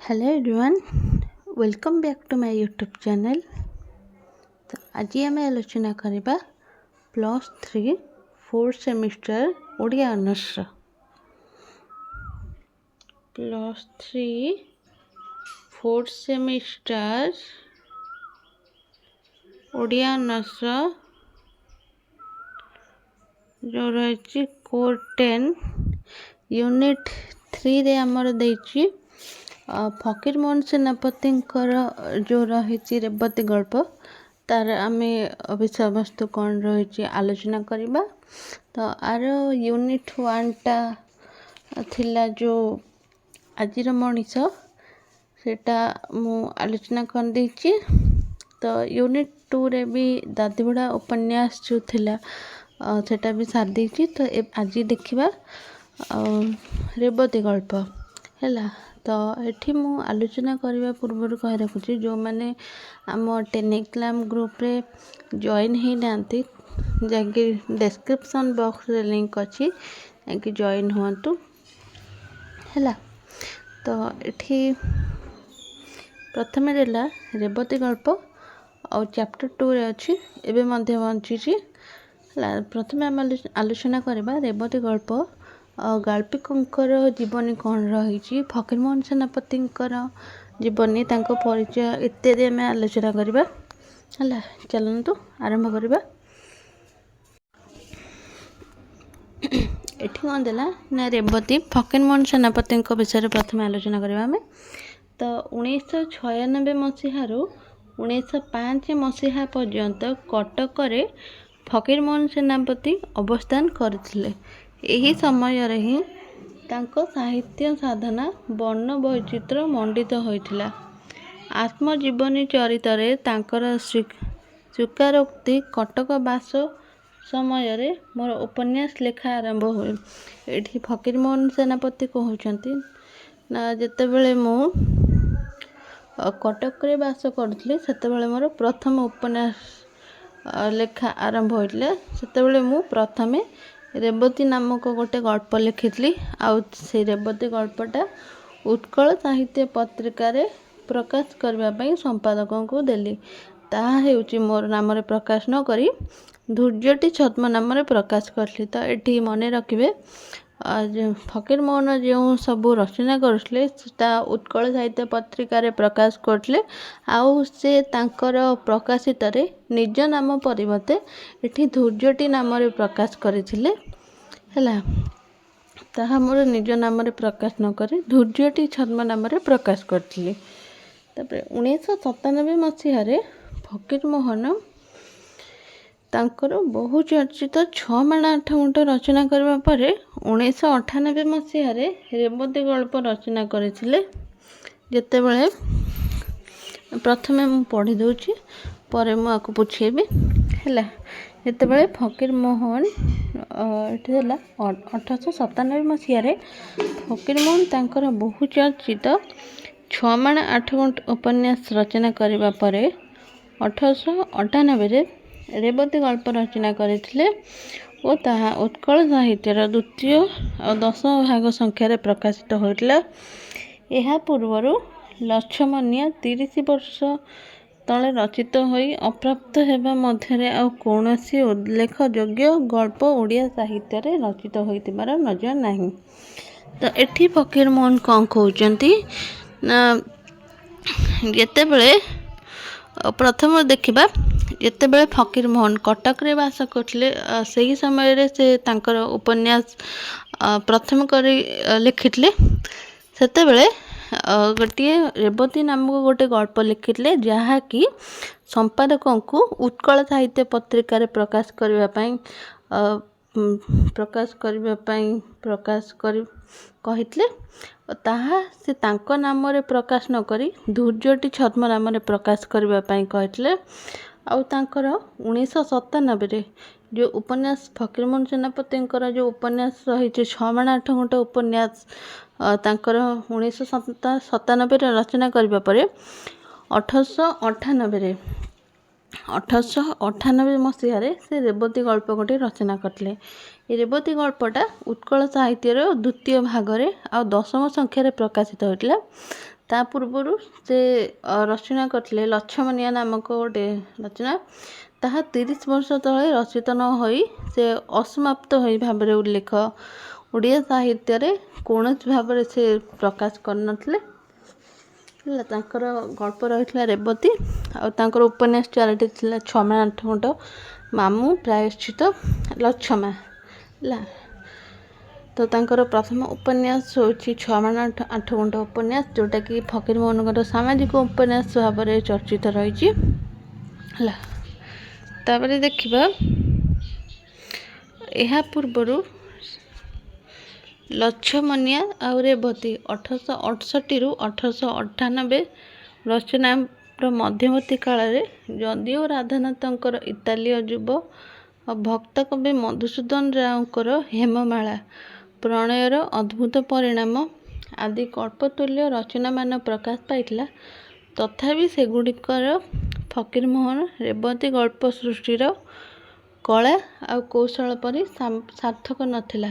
Hello everyone, welcome back to my YouTube channel. तो आज आम आलोचना करवा +3 4th semester Odia honours +3 4th semester Odia honours जो रही कोर 10 यूनिट 3 रे आमर देछि फकीर मोहन सेनापति जो रही रेबती गल्प तार आम विषय वस्तु कौन रही आलोचना करवा। तो आर यूनिट 1 टा थिला जो आजिर मनीष सेटा मु आलोचना कर देछि। तो यूनिट 2 रे भी दादीबुढ़ा उपन्यास जो थिला सेटा भी सार देछि। तो आज देखिबा रेबती गल्प है। तो ये मु आलोचना करने पूर्व कह रखुच्छी जो मैंने आम टेलीग्राम ग्रुप रे जॉइन ही नांती जाकि डिस्क्रिप्शन बॉक्स रे लिंक अच्छी जाकि जॉइन हुंतु है। तो ये प्रथम रहा रेबती गल्प और चैप्टर 2 रे अच्छी एवं बंची है। प्रथम आम आलोचना करवा रेबती गल्प गाल्पिकंकर जीवनी कौन रही फकीर मोहन सेनापति जीवनी परिचय इत्यादि आम आलोचना करवा है। चलतु आरंभ करवा। एठी कौन देला ना रेबती फकीर मोहन सेनापति विषय प्रथम आलोचना करवा आम। तो 1996 मसीह 1905 मसीहा पर्यंत कटक फकीर मोहन सेनापति अवस्थान करथिले। यही समय रे ही तांको साहित्य साधना वर्ण वैचित्र मंडित होइथिला। आत्मजीवनी चरितरे तांकर स्वीकारोक्ति कटक बास समय रे मोर उपन्यास लेखा आरंभ हुए। एठी फकीर मोहन सेनापति कहउचंती ना जेतेबेले मु कटक रे बास करथले सेतेबेले मोर प्रथम उपन्यास लेखा आरंभ होइले। सेतेबेले मु प्रथमे रेबती नामक गोटे गल्प लिखी आउ से रेबती गल्पटा उत्कल साहित्य पत्रिका रे प्रकाश करने संपादकों को देली। ताहा हेउची मोर नाम रे प्रकाश न करी धैर्यटी छद्म नाम रे प्रकाश करली। तो ये मन रखिए फकीर मोहन जो सबू रचना करते उत्कल साहित्य पत्रिका रे प्रकाश करते आउ से तांकर प्रकाशित रे निज नाम परिवर्ते एठी धैर्यटी नाम रे प्रकाश करथिले है। ताहा मोर निज नाम रे प्रकाश न करी धैर्यटी छद्म नाम रे प्रकाश करथिले। तापर 1997 मसीह फकीर मोहन तांकर बहु चर्चित 6 माण 8 गुंठ रचना करबा परे 1998 मसीह रेबती गल्प रचना करथिले। जेतेबेले प्रथमे मु पढ़ी दउची परे मु आको पुछेबी है। जेतेबेले फकीर मोहन एठी देला 1897 मसीह फकीर मोहन तांकर बहु चर्चित 6 माण 8 गुंठ उपन्यास रचना करबा परे 1898 रेबती गल्प रचना करथिले और ताहा उत्कल साहित्यर द्वितीय और 10 भाग संख्यार प्रकाशित होइतला। एहा पूर्वरु लक्ष्मणीय 30 वर्ष तले रचित होई अप्राप्त हेबा मध्यरे आ कौनसी उल्लेख योग्य गल्प ओडिया साहित्य रे रचित होइतिबार नजर नाही। तो एठी फकीर मोहन कौन कहउचंती ना जेतेबेले प्रथम देखिबा जेतेबेले फकीर मोहन कटक रे वास करथिले सही समय रे से तांकर उपन्यास प्रथम करी लिखितले। सेतेबेले गोटे रेबती नामक गोटे गल्प लिखितले जहा कि संपादकों को उत्कल साहित्य पत्रिका रे प्रकाश करने कहितले। ताहा से तांको नाम रे प्रकाश न करी धैर्यटी छद्म नाम रे प्रकाश करबा पई कहितले। आउ तांकर 1997 रे जो उपन्यास फकीर मोहन सेनापति जो उपन्यास रही 6 माण 8 गुंठ उपन्यास तांकर 1997 रे रचना करबा परे 1898 मसीह से रेबती गल्प गोटे रचना करते। ये रेबती गल्पटा उत्कल साहित्यर द्वितीय भाग आ 10 संख्यार प्रकाशित होता। ତା ପୂର୍ବରୁ ସେ ରଚନା କରିଥିଲେ ଲଛମନିଆ ନାମକ ଗୋଟେ ରଚନା। ତାହା 30 ବର୍ଷ ତଳେ ରଚିତ ନ ହୋଇ ସେ ଅସମାପ୍ତ ହୋଇ ଭାବରେ ଉଲ୍ଲେଖ ଓଡ଼ିଆ ସାହିତ୍ୟରେ କୌଣସି ଭାବରେ ସେ ପ୍ରକାଶ କରିନଥିଲେ ହେଲା। ତାଙ୍କର ଗଳ୍ପ ରହିଥିଲା ରେବତୀ, ଆଉ ତାଙ୍କର ଉପନ୍ୟାସ 4ଟି ଥିଲା ଛମାଣ 8 ଗୁଣ୍ଠ, ମାମୁଁ, ପ୍ରାୟଶ୍ଚିତ, ଲଛମା ହେଲା। ତ ତାଙ୍କର ପ୍ରଥମ ଉପନ୍ୟାସ ହେଉଛି ଛମାଣ 8 ଗୁଣ୍ଠ ଉପନ୍ୟାସ, ଯେଉଁଟାକି ଫକୀରମୋହନଙ୍କର ସାମାଜିକ ଉପନ୍ୟାସ ଭାବରେ ଚର୍ଚ୍ଚିତ ରହିଛି ହେଲା। ତାପରେ ଦେଖିବା ଏହା ପୂର୍ବରୁ ଲଛମନିଆ ଆଉ ରେବତୀ 1868ରୁ 1898 ରଚନାର ମଧ୍ୟବର୍ତ୍ତୀ କାଳରେ ଯଦିଓ ରାଧାନାଥଙ୍କର ଇତାଲୀୟ ଯୁବ ଭକ୍ତ କବି ମଧୁସୂଦନ ରାଓଙ୍କର ହେମମାଳା, ପ୍ରଣୟର ଅଦ୍ଭୁତ ପରିଣାମ ଆଦି କଳ୍ପତୁଲ୍ୟ ରଚନାମାନ ପ୍ରକାଶ ପାଇଥିଲା, ତଥାପି ସେଗୁଡ଼ିକର ଫକୀରମୋହନ ରେବତୀ ଗଳ୍ପ ସୃଷ୍ଟିର କଳା ଆଉ କୌଶଳ ପରି ସାର୍ଥକ ନଥିଲା।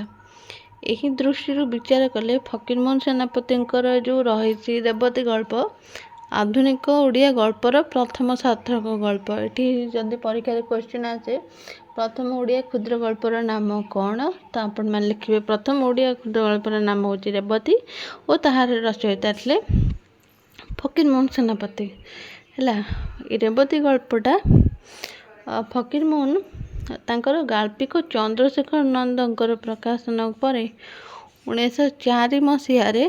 ଏହି ଦୃଷ୍ଟିରୁ ବିଚାର କଲେ ଫକୀରମୋହନ ସେନାପତିଙ୍କର ଯେଉଁ ରହିଛି ରେବତୀ ଗଳ୍ପ ଆଧୁନିକ ଓଡ଼ିଆ ଗଳ୍ପର ପ୍ରଥମ ସାର୍ଥକ ଗଳ୍ପ। ଏଠି ଯଦି ପରୀକ୍ଷାରେ କ୍ୱେଶ୍ଚିନ୍ ଆସେ ପ୍ରଥମ ଓଡ଼ିଆ କ୍ଷୁଦ୍ର ଗଳ୍ପର ନାମ କ'ଣ, ତ ଆପଣମାନେ ଲେଖିବେ ପ୍ରଥମ ଓଡ଼ିଆ କ୍ଷୁଦ୍ର ଗଳ୍ପର ନାମ ହେଉଛି ରେବତୀ ଓ ତାହାର ରଚୟିତା ଥିଲେ ଫକୀରମୋହନ ସେନାପତି ହେଲା। ଏ ରେବତୀ ଗଳ୍ପଟା ଫକୀରମୋହନ ତାଙ୍କର ଗାଳ୍ପିକ ଚନ୍ଦ୍ରଶେଖର ନନ୍ଦଙ୍କର ପ୍ରକାଶନ ପରେ 1904 ମସିହାରେ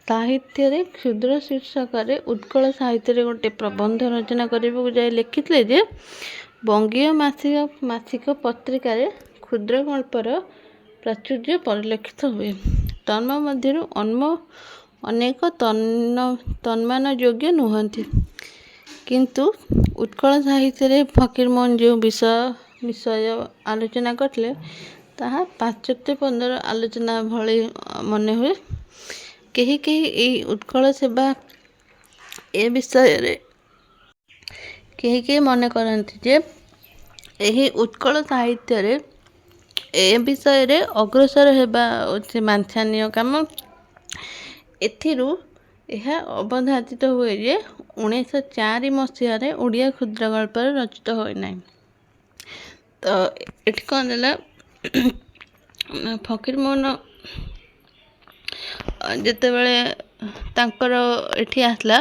ସାହିତ୍ୟରେ କ୍ଷୁଦ୍ର ଶୀର୍ଷକରେ ଉତ୍କଳ ସାହିତ୍ୟରେ ଗୋଟେ ପ୍ରବନ୍ଧ ରଚନା କରିବାକୁ ଯାଇ ଲେଖିଥିଲେ ଯେ ବଙ୍ଗୀୟ ମାସିକ ପତ୍ରିକାରେ କ୍ଷୁଦ୍ର ଗଳ୍ପର ପ୍ରାଚୁର୍ଯ୍ୟ ପରିଲକ୍ଷିତ ହୁଏ। ତନ୍ମଧ୍ୟରୁ ଅନେକ ତନ୍ମାନଯୋଗ୍ୟ ନୁହନ୍ତି, କିନ୍ତୁ ଉତ୍କଳ ସାହିତ୍ୟରେ ଫକୀରମୋହନ ଯେଉଁ ବିଷୟ ଆଲୋଚନା କରିଥିଲେ ତାହା ପାଶ୍ଚାତ୍ୟପଦର ଆଲୋଚନା ଭଳି ମନେ ହୁଏ। କେହି ଏହି ଉତ୍କଳ ସେବା ଏ ବିଷୟରେ କେହି ମନେ କରନ୍ତି ଯେ ଏହି ଉତ୍କଳ ସାହିତ୍ୟରେ ଏ ବିଷୟରେ ଅଗ୍ରସର ହେବା ହେଉଛି ବାଞ୍ଛନୀୟ କାମ। ଏଥିରୁ ଏହା ଅବଧାରିତ ହୁଏ ଯେ 1904 ମସିହାରେ ଓଡ଼ିଆ କ୍ଷୁଦ୍ର ଗଳ୍ପ ରଚିତ ହୋଇନାହିଁ। ତ ଏଠି କ'ଣ ହେଲା ଫକୀରମୋହନ ଯେତେବେଳେ ତାଙ୍କର ଏଠି ଆସିଲା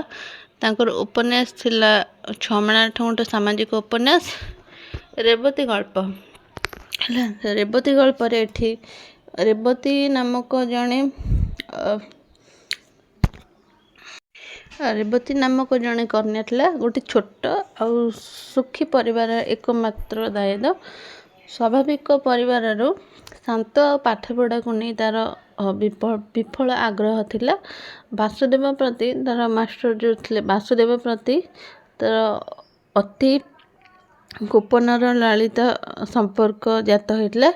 ତାଙ୍କର ଉପନ୍ୟାସ ଥିଲା ଛମାଣ 8 ଗୁଣ୍ଠ ସାମାଜିକ ଉପନ୍ୟାସ ରେବତୀ ଗଳ୍ପ ହେଲା। ରେବତୀ ଗଳ୍ପରେ ଏଠି ରେବତୀ ନାମକ ଜଣେ କନ୍ୟା ଥିଲା। ଗୋଟେ ଛୋଟ ଆଉ ସୁଖୀ ପରିବାର ଏକମାତ୍ର ଦାୟାଦ ସ୍ୱାଭାବିକ ପରିବାରରୁ ଶାନ୍ତ ଆଉ ପାଠପଢ଼ାକୁ ନେଇ ତାର ବିଫଳ ଆଗ୍ରହ ଥିଲା। ବାସୁଦେବ ପ୍ରତି ତାର ମାଷ୍ଟର ଯେଉଁ ଥିଲେ ବାସୁଦେବ ପ୍ରତି ତାର ଅତି ଗୋପନର ଲାଳିତ ସମ୍ପର୍କ ଜାତ ହୋଇଥିଲା।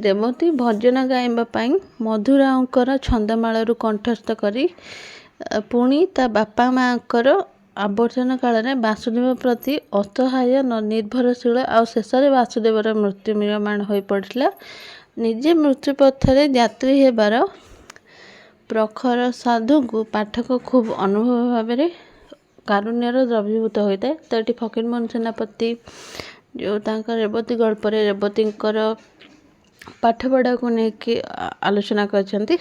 ରେବତୀ ଭଜନ ଗାଇବା ପାଇଁ ମଧୁରାଓଙ୍କର ଛନ୍ଦମାଳାରୁ କଣ୍ଠସ୍ଥ କରି ପୁଣି ତା ବାପା ମାଆଙ୍କର ଆବର୍ତ୍ତନ କାଳରେ ବାସୁଦେବ ପ୍ରତି ଅସହାୟ ନିର୍ଭରଶୀଳ ଆଉ ଶେଷରେ ବାସୁଦେବର ମୃତ୍ୟୁ ମ୍ରିୟମାଣ ହୋଇପଡ଼ିଥିଲା। ନିଜେ ମୃତ୍ୟୁପଥରେ ଯାତ୍ରୀ ହେବାର ପ୍ରଖର ସାଧୁଙ୍କୁ ପାଠକ ଖୁବ୍ ଅନୁଭବ ଭାବରେ କାରୁଣ୍ୟର ଦ୍ରବୀଭୂତ ହୋଇଥାଏ। ତ ଏଠି ଫକୀରମୋହନ ସେନାପତି ଯେଉଁ ତାଙ୍କ ରେବତୀ ଗଳ୍ପରେ ରେବତୀଙ୍କର ପାଠପଢ଼ାକୁ ନେଇକି ଆଲୋଚନା କରିଛନ୍ତି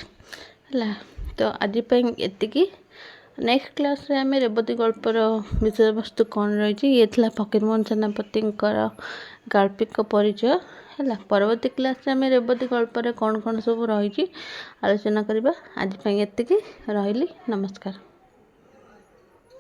ହେଲା। ତ ଆଜି ପାଇଁ ଏତିକି। ନେକ୍ସଟ କ୍ଲାସ୍ରେ ଆମେ ରେବତୀ ଗଳ୍ପର ବିଷୟବସ୍ତୁ କ'ଣ ରହିଛି ଇଏ ଥିଲା ଫକୀରମୋହନ ସେନାପତିଙ୍କର ଗାଳ୍ପିକ ପରିଚୟ ହେଲା। ପରବର୍ତ୍ତୀ କ୍ଲାସ୍ରେ ଆମେ ରେବତୀ ଗଳ୍ପରେ କ'ଣ ସବୁ ରହିଛି ଆଲୋଚନା କରିବା। ଆଜି ପାଇଁ ଏତିକି, ରହିଲି, ନମସ୍କାର।